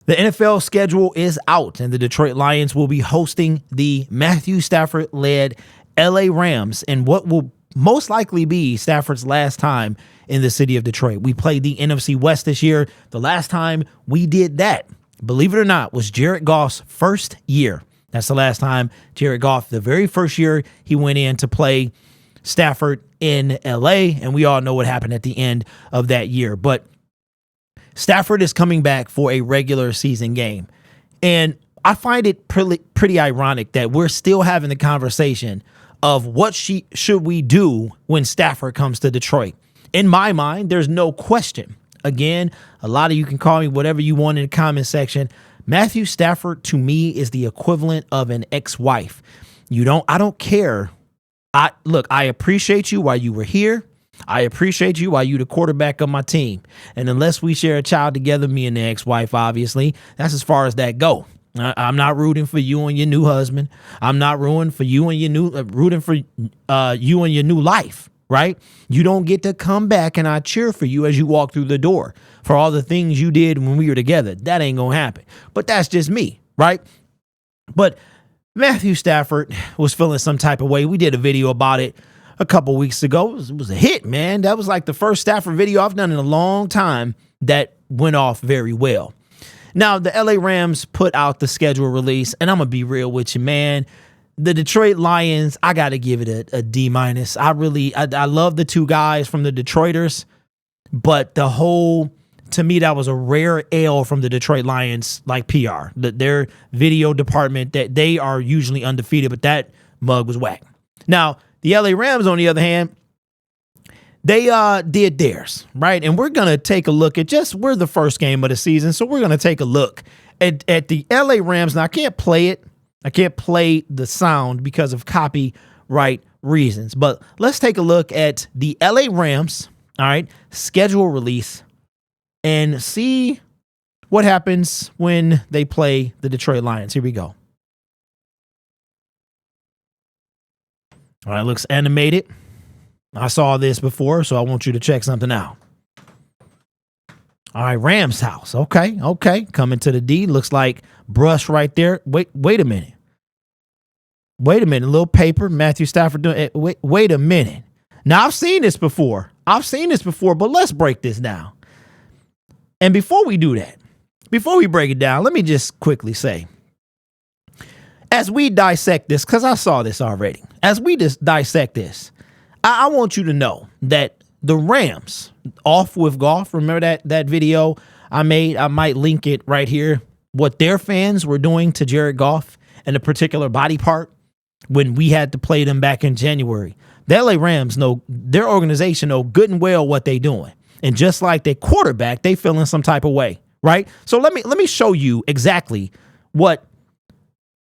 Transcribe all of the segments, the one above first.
The NFL schedule is out, and the Detroit Lions will be hosting the Matthew Stafford-led LA Rams in what will most likely be Stafford's last time in the city of Detroit. We played the NFC West this year. The last time we did that, believe it or not, was Jared Goff's first year. That's the last time Jared Goff, the very first year he went in to play Stafford in LA, and we all know what happened at the end of that year. But Stafford is coming back for a regular season game. And I find it pretty ironic that we're still having the conversation of what should we do when Stafford comes to Detroit. In my mind, there's no question. Again, a lot of you can call me whatever you want in the comment section. Matthew Stafford, to me, is the equivalent of an ex-wife. I don't care. I appreciate you while you were here. I appreciate you while you the quarterback of my team. And unless we share a child together, me and the ex-wife, obviously, that's as far as that go. I'm not rooting for you and your new husband. I'm not rooting for you and your new life, right? You don't get to come back and I cheer for you as you walk through the door for all the things you did when we were together. That ain't gonna happen. But that's just me, right? But Matthew Stafford was feeling some type of way. We did a video about it a couple weeks ago. It was a hit, man. That was like the first Stafford video I've done in a long time that went off very well. Now, the LA Rams put out the schedule release, and I'm going to be real with you, man. The Detroit Lions, I got to give it a D-. I love the two guys from the Detroiters, but to me, that was a rare L from the Detroit Lions, like PR. Their video department, that they are usually undefeated, but that mug was whack. Now, the LA Rams, on the other hand, they did theirs, right? And we're going to take a look at we're the first game of the season, so we're going to take a look at the LA Rams. Now, I can't play it. I can't play the sound because of copyright reasons. But let's take a look at the LA Rams, all right, schedule release, and see what happens when they play the Detroit Lions. Here we go. All right, looks animated. I saw this before, so I want you to check something out. All right, Rams house. Okay. Coming to the D. Looks like brush right there. Wait a minute. A little paper. Matthew Stafford doing it. Wait a minute. Now, I've seen this before, but let's break this down. And before we do that, before we break it down, let me just quickly say, as we dissect this, because I saw this already, as we just dissect this, I want you to know that the Rams, Off with Golf, remember that video I made? I might link it right here. What their fans were doing to Jared Goff and a particular body part when we had to play them back in January. The LA Rams know, their organization know good and well what they doing. And just like their quarterback, they feeling some type of way, right? So let me show you exactly what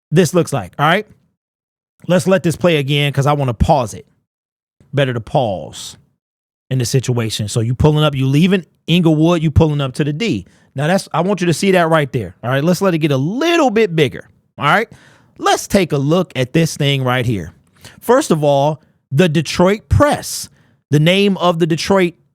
this looks like, all right? Let's let this play again because I want to pause it. Better to pause in the situation. So you leaving Inglewood, you pulling up to the D. Now I want you to see that right there. All right, let's let it get a little bit bigger. All right, let's take a look at this thing right here. First of all, the Detroit Press. The name of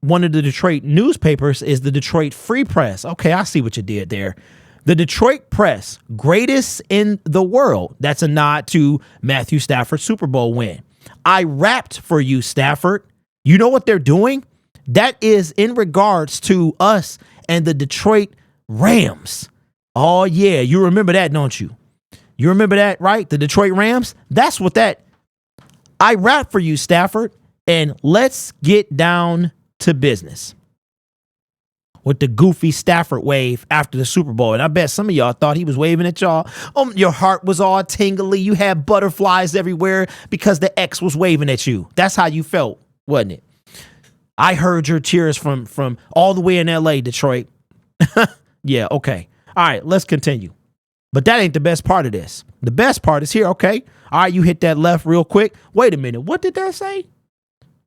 one of the Detroit newspapers is the Detroit Free Press. Okay, I see what you did there. The Detroit Press, greatest in the world. That's a nod to Matthew Stafford's Super Bowl win. I rapped for you, Stafford. You know what they're doing? That is in regards to us and the Detroit Rams. Oh, yeah. You remember that, don't you? You remember that, right? The Detroit Rams? That's what that. I rap for you, Stafford. And let's get down to business with the goofy Stafford wave after the Super Bowl. And I bet some of y'all thought he was waving at y'all. Your heart was all tingly. You had butterflies everywhere because the X was waving at you. That's how you felt, wasn't it? I heard your cheers from all the way in LA, Detroit. Yeah, okay. All right, let's continue. But that ain't the best part of this. The best part is here, okay? All right, you hit that left real quick. Wait a minute. What did that say?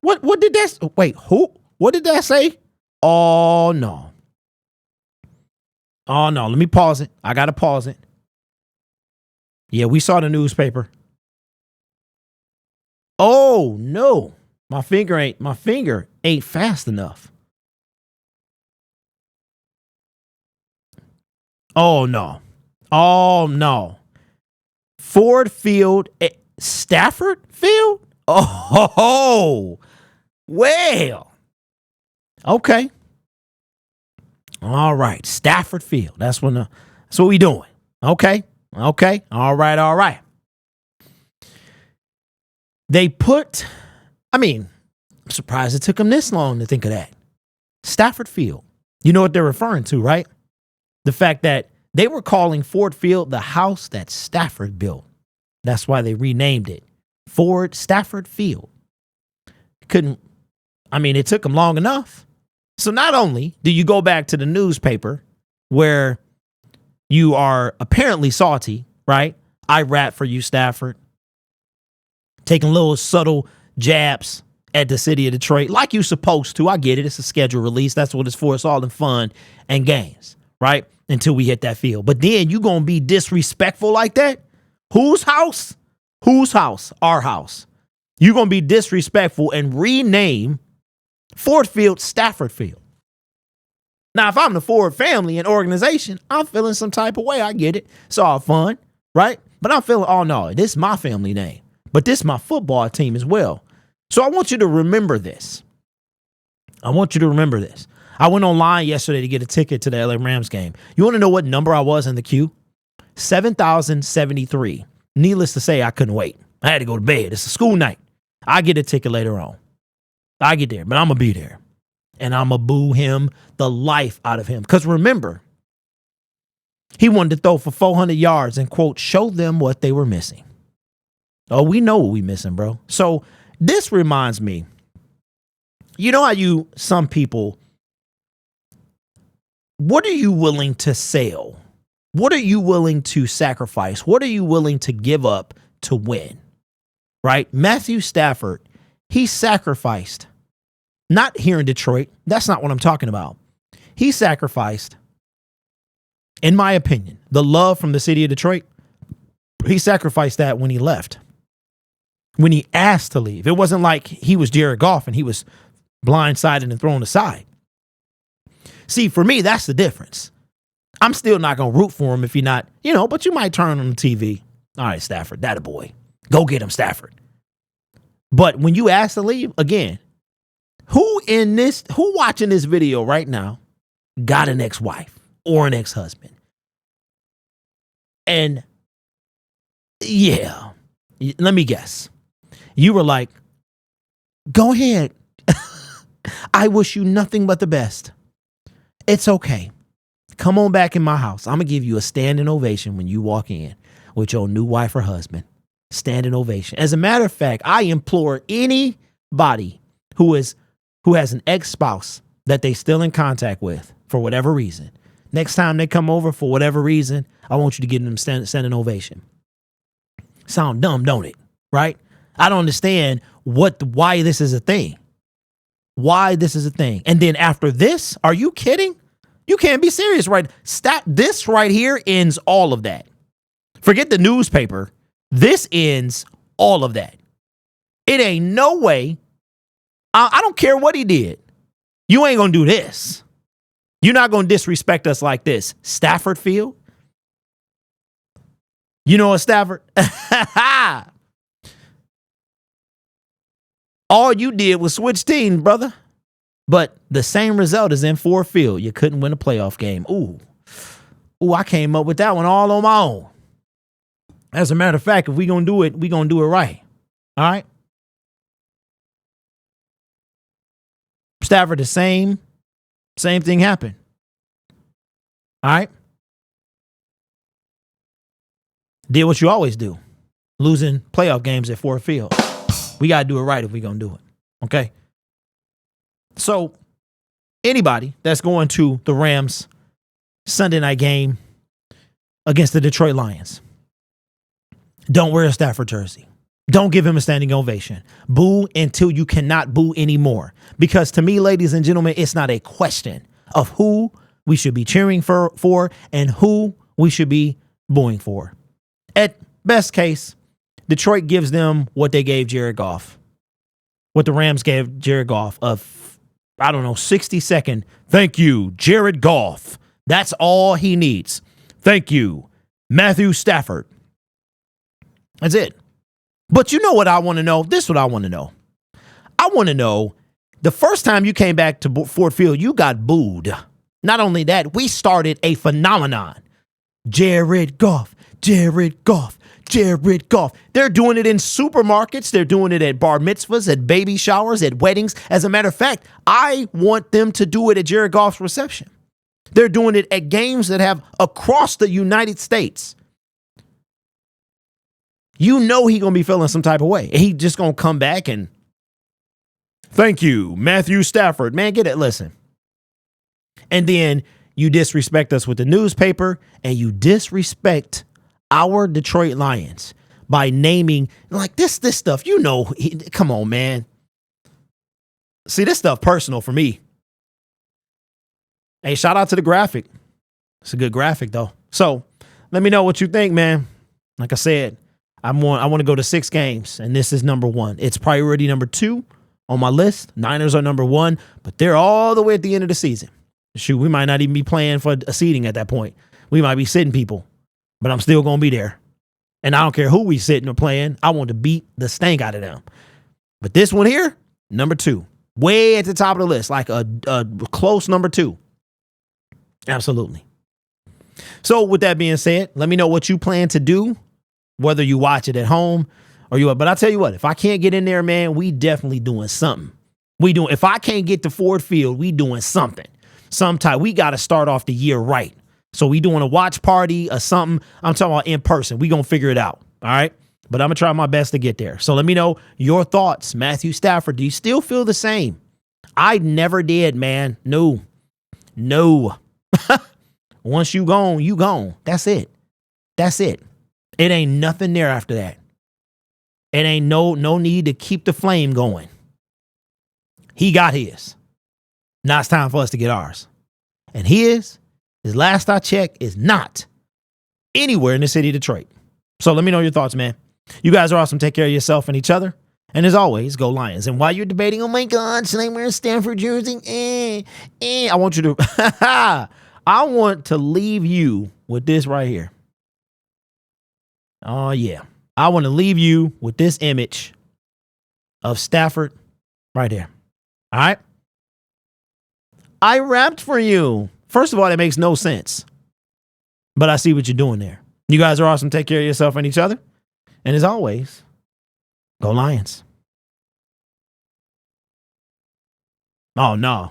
What did that? Wait, who? What did that say? Oh, no. Let me pause it. I got to pause it. Yeah, we saw the newspaper. Oh, no. My finger ain't fast enough. Oh, no. Oh, no. Ford Field, Stafford Field? Oh, well. Okay. All right. Stafford Field. That's what we doing. Okay. Okay. All right. All right. I'm surprised it took them this long to think of that. Stafford Field. You know what they're referring to, right? The fact that they were calling Ford Field the house that Stafford built. That's why they renamed it Stafford Field. It took them long enough. So not only do you go back to the newspaper where you are apparently salty, right? I rap for you, Stafford. Taking little subtle jabs at the city of Detroit like you're supposed to. I get it. It's a scheduled release. That's what it's for. It's all in fun and games, right? Until we hit that field. But then you going to be disrespectful like that? Whose house? Whose house? Our house. You're going to be disrespectful and rename Ford Field Stafford Field. Now, if I'm the Ford family and organization, I'm feeling some type of way. I get it. It's all fun, right? But I'm feeling, oh no, this is my family name. But this is my football team as well. So I want you to remember this. I went online yesterday to get a ticket to the LA Rams game. You want to know what number I was in the queue? 7,073. Needless to say, I couldn't wait. I had to go to bed. It's a school night. I get a ticket later on. I get there, but I'm going to be there. And I'm going to boo him, the life out of him. Because remember, he wanted to throw for 400 yards and, quote, show them what they were missing. Oh, we know what we missing, bro. So this reminds me, you know how some people, what are you willing to sell? What are you willing to sacrifice? What are you willing to give up to win? Right? Matthew Stafford, he sacrificed, not here in Detroit. That's not what I'm talking about. He sacrificed, in my opinion, the love from the city of Detroit. He sacrificed that when he left. When he asked to leave. It wasn't like he was Jared Goff and he was blindsided and thrown aside. See, for me, that's the difference. I'm still not going to root for him if you're not, but you might turn on the TV. All right, Stafford, that a boy. Go get him, Stafford. But when you ask to leave, again, who watching this video right now got an ex-wife or an ex-husband? And yeah, let me guess. You were like, go ahead. I wish you nothing but the best. It's okay. Come on back in my house. I'm going to give you a standing ovation when you walk in with your new wife or husband. Standing ovation. As a matter of fact, I implore anybody who has an ex-spouse that they still in contact with for whatever reason. Next time they come over for whatever reason, I want you to give them standing ovation. Sound dumb, don't it? Right? I don't understand why this is a thing. Why this is a thing. And then after this, are you kidding? You can't be serious, right? This right here ends all of that. Forget the newspaper. This ends all of that. It ain't no way. I don't care what he did. You ain't going to do this. You're not going to disrespect us like this. Stafford Field? You know what, Stafford? All you did was switch teams, brother. But the same result is in Ford Field. You couldn't win a playoff game. Ooh, I came up with that one all on my own. As a matter of fact, if we're going to do it, we're going to do it right. All right? Stafford, the same thing happened. All right? Did what you always do. Losing playoff games at Ford Field. We got to do it right if we're going to do it. Okay? So, anybody that's going to the Rams Sunday night game against the Detroit Lions, don't wear a Stafford jersey. Don't give him a standing ovation. Boo until you cannot boo anymore. Because to me, ladies and gentlemen, it's not a question of who we should be cheering for and who we should be booing for. At best case, Detroit gives them what they gave Jared Goff. What the Rams gave Jared Goff of, 60-second, thank you, Jared Goff. That's all he needs. Thank you, Matthew Stafford. That's it. But you know what I want to know? This is what I want to know. I want to know, the first time you came back to Ford Field, you got booed. Not only that, we started a phenomenon. Jared Goff, Jared Goff, Jared Goff. They're doing it in supermarkets. They're doing it at bar mitzvahs, at baby showers, at weddings. As a matter of fact, I want them to do it at Jared Goff's reception. They're doing it at games that have across the United States. You know he's going to be feeling some type of way. He just going to come back and thank you, Matthew Stafford. Man, get it. Listen. And then you disrespect us with the newspaper and you disrespect our Detroit Lions by naming like this stuff. You know, come on, man. See, this stuff personal for me. Hey, shout out to the graphic. It's a good graphic, though. So let me know what you think, man. Like I said, I want to go to 6 games, and this is number 1. It's priority number 2 on my list. Niners are number 1, but they're all the way at the end of the season. Shoot, we might not even be playing for a seating at that point. We might be sitting people, but I'm still going to be there. And I don't care who we sitting or playing. I want to beat the stank out of them. But this one here, number 2, way at the top of the list, like a close number 2. Absolutely. So with that being said, let me know what you plan to do, whether you watch it at home or you. But I tell you what, if I can't get in there, man, we definitely doing something. If I can't get to Ford Field, we doing something. Sometime we got to start off the year right. So we doing a watch party or something. I'm talking about in person. We going to figure it out. All right. But I'm going to try my best to get there. So let me know your thoughts. Matthew Stafford, do you still feel the same? I never did, man. No. Once you gone, you gone. That's it. That's it. It ain't nothing there after that. It ain't no need to keep the flame going. He got his. Now it's time for us to get ours. And his last I checked, is not anywhere in the city of Detroit. So let me know your thoughts, man. You guys are awesome. Take care of yourself and each other. And as always, go Lions. And while you're debating, oh my God, should I wear a Stafford jersey? I want you to, I want to leave you with this right here. Oh, yeah. I want to leave you with this image of Stafford right there. All right. I rapped for you. First of all, that makes no sense. But I see what you're doing there. You guys are awesome. Take care of yourself and each other. And as always, go Lions. Oh, no.